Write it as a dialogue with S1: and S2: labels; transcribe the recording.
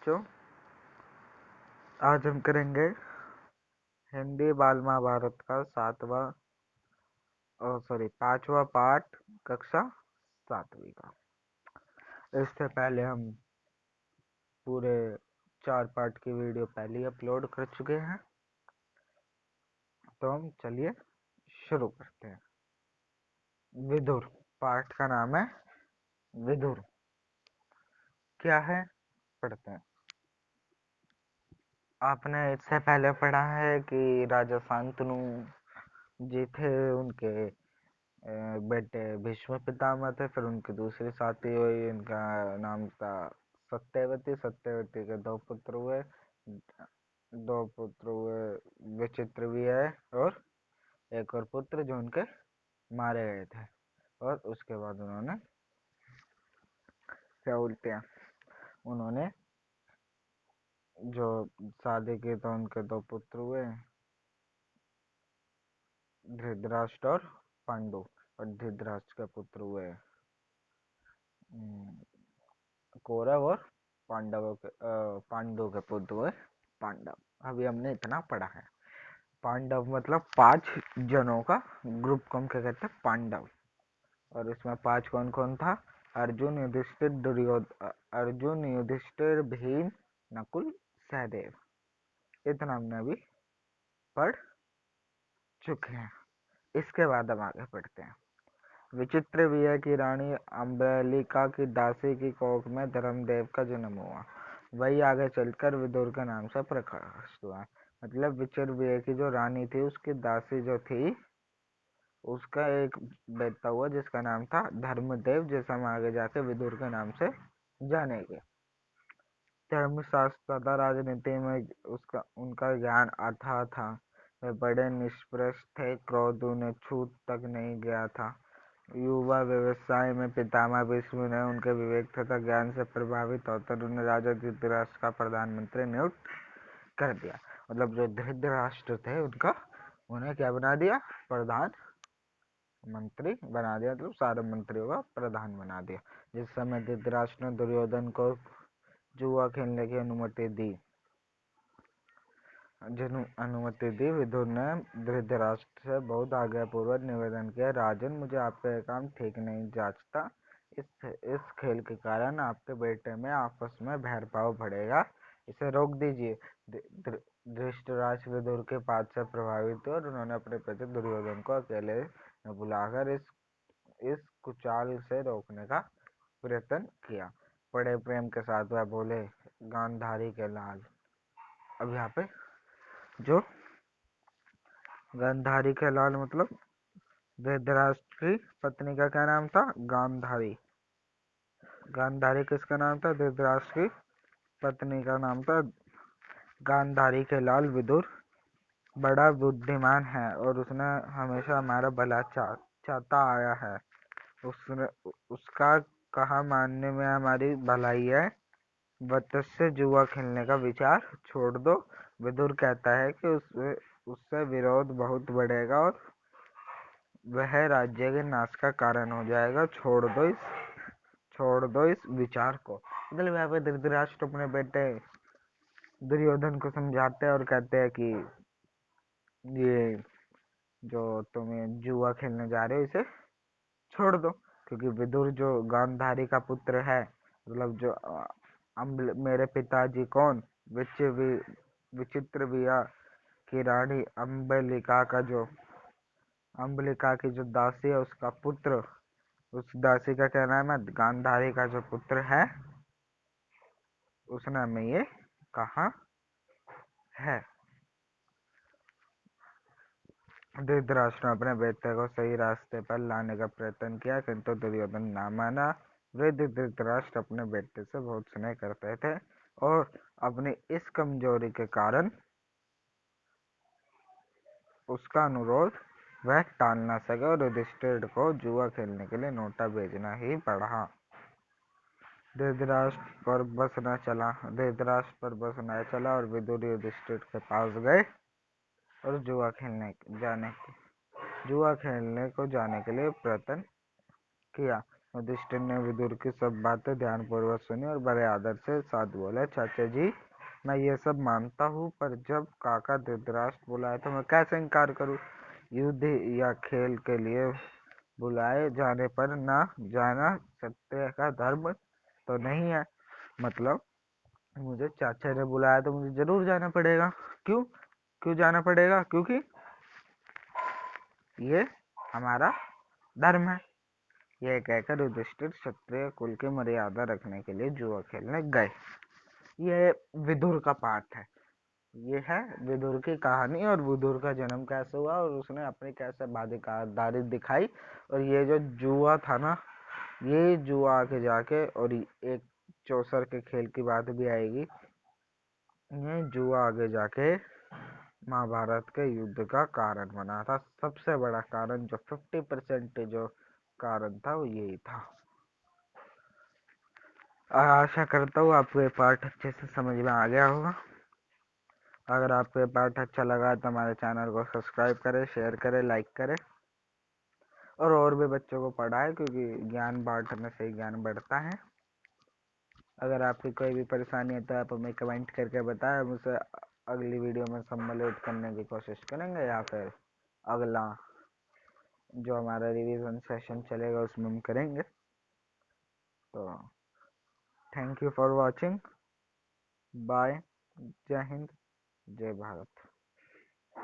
S1: बच्चों, आज हम करेंगे हिंदी बाल महाभारत का पांचवा पाठ, कक्षा 7वीं का। इससे पहले हम पूरे 4 पार्ट की वीडियो पहले ही अपलोड कर चुके हैं, तो हम चलिए शुरू करते हैं। विदुर पाठ का नाम है विदुर। क्या है पढ़ते हैं। आपने इससे पहले पढ़ा है कि राजा शांतनु जी थे, उनके बेटे भीष्म पितामह थे। फिर उनकी दूसरी साथी हुई, उनका नाम था सत्यवती। सत्यवती के 2 पुत्र हुए। 2 पुत्र हुए विचित्र भी है, और एक और पुत्र जो उनके मारे गए थे। और उसके बाद उन्होंने क्या बोलते हैं, उन्होंने जो शादी की तो उनके 2 पुत्र हुए, धृतराष्ट्र और पांडु। और धृतराष्ट्र के पुत्र हुए कौरव, और पांडु के पुत्र हुए पांडव। अभी हमने इतना पढ़ा है। पांडव मतलब 5 जनों का ग्रुप को हम क्या कहते हैं, पांडव। और इसमें 5 कौन कौन था? अर्जुन, युधिष्ठिर, भीम, नकुल, सहदेव। इतना हमने अभी पढ़ चुके हैं। इसके बाद हम आगे पढ़ते हैं। विचित्र भी है कि रानी अम्बलिका की दासी की कोख में धर्मदेव का जन्म हुआ। वही आगे चलकर विदुर के नाम से प्रकाशित हुआ। मतलब विचित्र भी है कि जो रानी थी, उसकी दासी जो थी, उसका एक बेटा हुआ जिसका नाम था धर्मदेव, जैसा हम आगे जाके विदुर के नाम से जानेंगे। धर्मशास्त्र तथा राजनीति में उनका ज्ञान अथाह था। वे बड़े निष्पक्ष थे, क्रोध उन्हें छू तक नहीं गया था। युवा व्यवसाय में पितामह भीष्म ने उनके विवेक तथा ज्ञान से प्रभावित होकर उन्हें राजा धृतराष्ट्र का प्रधानमंत्री नियुक्त कर दिया। मतलब जो धृतराष्ट्र थे, उनका उन्हें क्या बना दिया? प्रधानमंत्री बना दिया। मतलब सारे मंत्रियों का प्रधान बना दिया। जिस समय धृतराष्ट्र ने दुर्योधन को जुआ खेलने की अनुमति दी, विदुर ने धृतराष्ट्र से बहुत आज्ञापूर्वक निवेदन किया, राजन, मुझे आपका यह काम ठीक नहीं जांचता। इस खेल के कारण आपके बेटे में आपस में भेदभाव बढ़ेगा, इसे रोक दीजिए। धृतराष्ट्र विदुर के बात से प्रभावित हुए और उन्होंने अपने पिता दुर्योधन को अकेले में बुलाकर इस कुचाल से रोकने का प्रयत्न किया। बड़े प्रेम के साथ वह बोले, गांधारी के लाल। अब यहाँ पे जो गांधारी के लाल मतलब धृतराष्ट्र की पत्नी का क्या नाम था? गांधारी। गांधारी किसका नाम था? धृतराष्ट्र की पत्नी का नाम था गांधारी के लाल विदुर बड़ा बुद्धिमान है और उसने हमेशा हमारा भला चाहता आया है। उसका कहा मानने में हमारी भलाई है। बत्तीस जुआ खेलने का विचार छोड़ दो। विदुर कहता है कि उससे विरोध बहुत बढ़ेगा और वह राज्य के नाश का कारण हो जाएगा। छोड़ दो इस विचार को। मतलब यहाँ पे धृतराष्ट्र अपने बेटे दुर्योधन को समझाते हैं और कहते हैं कि ये जो तुम्हें जुआ खेलने जा रहे हो, इसे छोड़ दो। क्योंकि विदुर जो गांधारी का पुत्र है, मतलब जो मेरे पिताजी कौन, विचित्र विया की रानी अम्बलिका की जो दासी है, उसका पुत्र, उस दासी का क्या नाम है? गांधारी का जो पुत्र है, उसने हमें ये कहा है। धृतराष्ट्र ने अपने बेटे को सही रास्ते पर लाने का प्रयत्न किया, किंतु दुर्योधन ना माना। वृद्ध धृतराष्ट्र अपने बेटे से बहुत स्नेह करते थे और अपनी इस कमजोरी के कारण उसका अनुरोध वह टाल ना सके और युधिष्ठिर को जुआ खेलने के लिए नोटा भेजना ही पड़ा। धृतराष्ट्र पर बस न चला और विदुर युधिष्ठिर के पास गए और जुआ खेलने को जाने के लिए प्रयत्न किया। युधिष्ठिर ने विदुर की सब बातें ध्यानपूर्वक सुनी और बड़े आदर से साथ बोले, चाचा जी मैं ये सब मानता हूँ, पर जब काका धृतराष्ट्र बुलाए तो मैं कैसे इनकार करूँ। युद्ध या खेल के लिए बुलाए जाने पर ना जाना सत्य का धर्म तो नहीं है। मतलब मुझे चाचा ने बुलाया तो मुझे जरूर जाना पड़ेगा। क्यों क्यों जाना पड़ेगा? क्योंकि ये हमारा धर्म है। यह कहकर युधिष्ठिर क्षत्रिय कुल की मर्यादा रखने के लिए जुआ खेलने गए। ये विदुर का पाठ है। ये है विदुर की कहानी और विदुर का जन्म कैसे हुआ और उसने अपनी कैसे बाध्यकारी दिखाई। और ये जो जुआ था ना, ये जुआ आगे जाके और एक चौसर के खेल की बात भी आएगी। ये जुआ आगे जाके महाभारत के युद्ध का कारण बना था। सबसे बड़ा कारण जो 50% जो कारण था वो यही था। आशा करता हूँ आपको ये पाठ अच्छे से समझ में आ गया होगा। अगर आपको ये पाठ अच्छा लगा तो हमारे चैनल को सब्सक्राइब करें, शेयर करें, लाइक करें और भी बच्चों को पढ़ाएं, क्योंकि ज्ञान बांटने से ज्ञान बढ़ता है। अगर आपकी कोई भी परेशानी है तो आप हमें कमेंट करके बताएं, हम उसे अगली वीडियो में सम्मिलित करने की कोशिश करेंगे, या फिर अगला जो हमारा रिवीजन सेशन चलेगा उसमें हम करेंगे। तो thank you for watching. Bye. जय हिंद, जय भारत।